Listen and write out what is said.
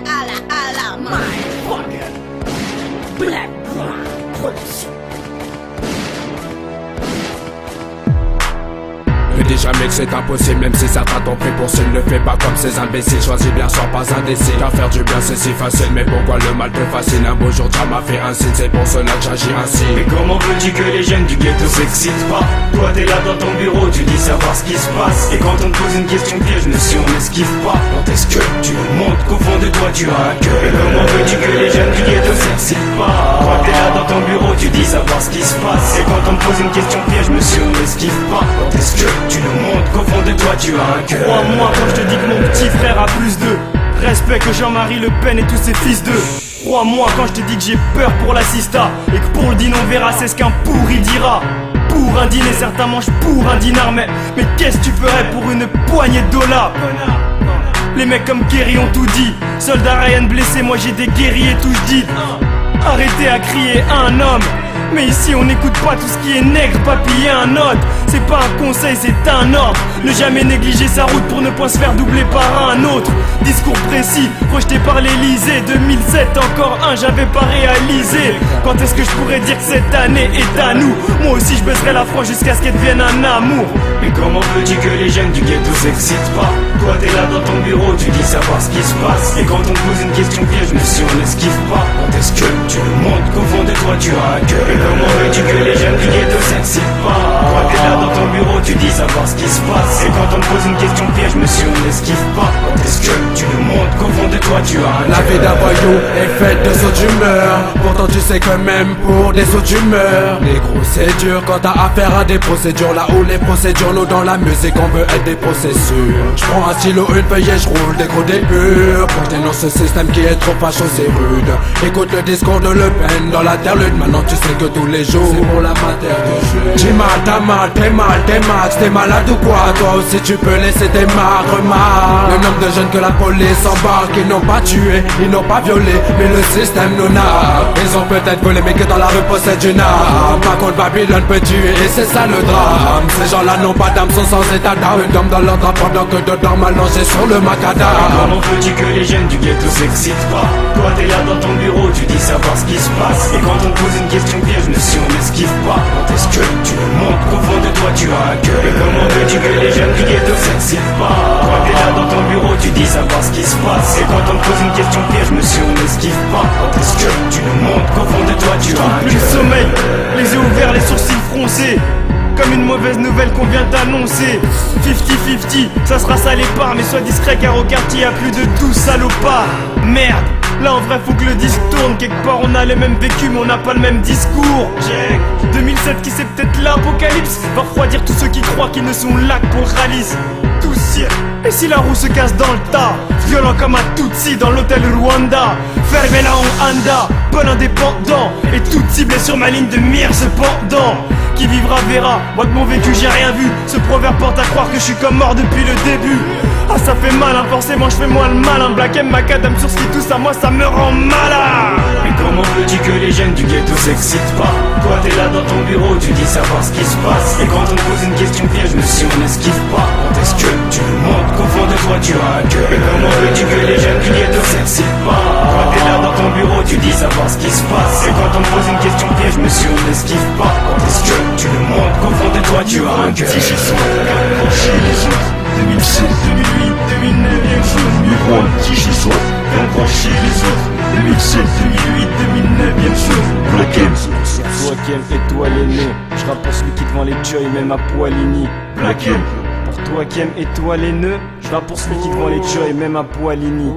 à la motherfucker. Black Grind Production. Ne dis jamais que c'est impossible, même si certains t'ont pris pour cible. Ne fais pas comme ces imbéciles, choisis bien, sois pas indécis. Car faire du bien c'est si facile, mais pourquoi le mal te fascine? Un beau jour tu m'a fait un signe, c'est pour cela que j'agis ainsi. Mais comment veux-tu que les jeunes du ghetto s'excitent pas? Toi t'es là dans ton bureau, tu dis savoir ce qui se passe. Et quand on te pose une question piège, monsieur on n'esquive pas. Quand est-ce que tu nous montres qu'au fond de toi tu as un cœur? Et comment veux-tu que les jeunes du ghetto s'excitent pas? Toi t'es là dans ton bureau, tu dis savoir ce qui se passe. Et quand on te pose une question piège, monsieur on n'esquive pas. Quand est-ce que tu nous montres qu'au fond de toi tu as un cœur? Crois-moi quand je te dis que mon petit frère a plus de respect que Jean-Marie Le Pen et tous ses fils d'eux. Crois-moi quand je te dis que j'ai peur pour la sista et que pour le dîner on verra c'est ce qu'un pourri dira. Pour un dîner certains mangent pour un dinar, mais qu'est-ce que tu ferais pour une poignée de dollars? Les mecs comme Kerry ont tout dit. Soldat Ryan blessé, moi j'ai des guerriers tout je dis. Arrêtez à crier un homme. Mais ici on n'écoute pas tout ce qui est nègre, papiller un note. C'est pas un conseil, c'est un ordre. Ne jamais négliger sa route pour ne pas se faire doubler par un autre. Discours précis, rejeté par l'Elysée. 2007, encore un, j'avais pas réalisé. Quand est-ce que je pourrais dire que cette année est à nous? Moi aussi je baisserai la France jusqu'à ce qu'elle devienne un amour. Mais comment veux-tu que les jeunes du ghetto s'excitent pas? Toi t'es là dans ton bureau, tu dis savoir ce qui se passe. Et quand on te pose une question piège, monsieur on n'esquive pas. Quand est-ce que tu nous montres qu'au fond de toi tu as un cœur? Et comment veux-tu que les jeunes du ghetto s'excitent pas? Toi t'es là dans ton bureau, tu dis savoir ce qui se passe. Et quand on te pose une question piège, monsieur on n'esquive pas. Quand est-ce que tu nous montres qu'au fond de toi tu as un cœur? La vie d'un voyou est faite de sauts d'humeur. Pourtant tu sais que même pour des sauts d'humeur, négro c'est dur quand t'as affaire à des procédures. Là où les procédures, nous dans la musique on veut être des processures. J'prends un stylo, une feuille et j'roule des gros déburs. Quand je dénonce ce système qui est trop fâcheux et rude. Écoute le discours de Le Pen dans l'interlude. Maintenant tu sais que tous les jours c'est pour la mater de jeu. J'ai mal, t'as mal, t'es max, t'es malade ou quoi? Toi aussi tu peux laisser tes marques, remarques. Le nombre de jeunes que la police embarque, ils n'ont pas tué, ils n'ont pas violé, mais le système nous narque. Ils ont peut-être volé mais que dans la rue possèdent une arme. Par contre Babylone peut tuer et c'est ça le drame. Ces gens-là n'ont pas d'âme, sont sans état d'âme. Une dame dans leur drap pendant que dedans allongés sur le macadam. Comment veux-tu que les jeunes du ghetto s'excitent pas? Toi t'es là dans ton bureau, tu dis savoir ce qui se passe. Et quand on te pose une question piège, monsieur on n'esquive pas. Quand est-ce que tu nous montres qu'au fond de toi tu as un cœur? Et comment veux-tu que les jeunes du ghetto s'excitent pas? Toi t'es là dans ton bureau, tu dis savoir ce qui se passe. Et quand on te pose une question piège, monsieur on n'esquive pas. Quand est-ce que tu nous montres qu'au fond de toi tu as un Plus cœur? le sommeil, les yeux ouverts, les sourcils froncés. Comme une mauvaise nouvelle qu'on vient d'annoncer. 50-50, ça sera ça les parts. Mais sois discret car au quartier y'a plus de 12 salopards. Merde, là en vrai faut que le disque tourne. Quelque part on a les mêmes vécus mais on n'a pas le même discours. 2007 qui c'est peut-être l'apocalypse. Va refroidir tous ceux qui croient qu'ils ne sont là que pour le ralice. Tous ciel. Et si la roue se casse dans le tas? Violent comme un Tutsi dans l'hôtel Rwanda. Fermé là en Honda, bon indépendant. Et toute ciblée sur ma ligne de mire cependant. Qui vivra verra, moi de mon vécu j'ai rien vu. Ce proverbe porte à croire que je suis comme mort depuis le début. Ah ça fait mal, hein, forcément je fais moins le malin. Black M, macadam sur ce qui touche à moi ça me rend malin. Mais comment veux-tu que les jeunes du ghetto s'excitent pas? Toi t'es là dans ton bureau, tu dis savoir ce qui se passe. Et quand on te pose une question piège, monsieur on n'esquive pas. Quand est-ce que tu nous montres qu'au fond de toi tu as un cœur? Et comment veux-tu que les jeunes du ghetto s'excitent pas? Toi t'es là dans ton bureau, tu dis savoir ce qui se passe. Et quand on te pose une question piège, monsieur on n'esquive pas. Quand est-ce que tu nous montres qu'au fond de toi tu as un cœur? 2007, 2008, 2009, y'a une chose mieux. Si je sois encore chez les autres. 2007, 2008, 2009, y'a une chose. Black M, Toi qui aimes étoile aîné, je rappe pour celui qui devant les joy, même à Poilini. Black M. Pour toi qui aimes étoile et nœud, je rappe pour celui qui devant les joy, même à Poilini.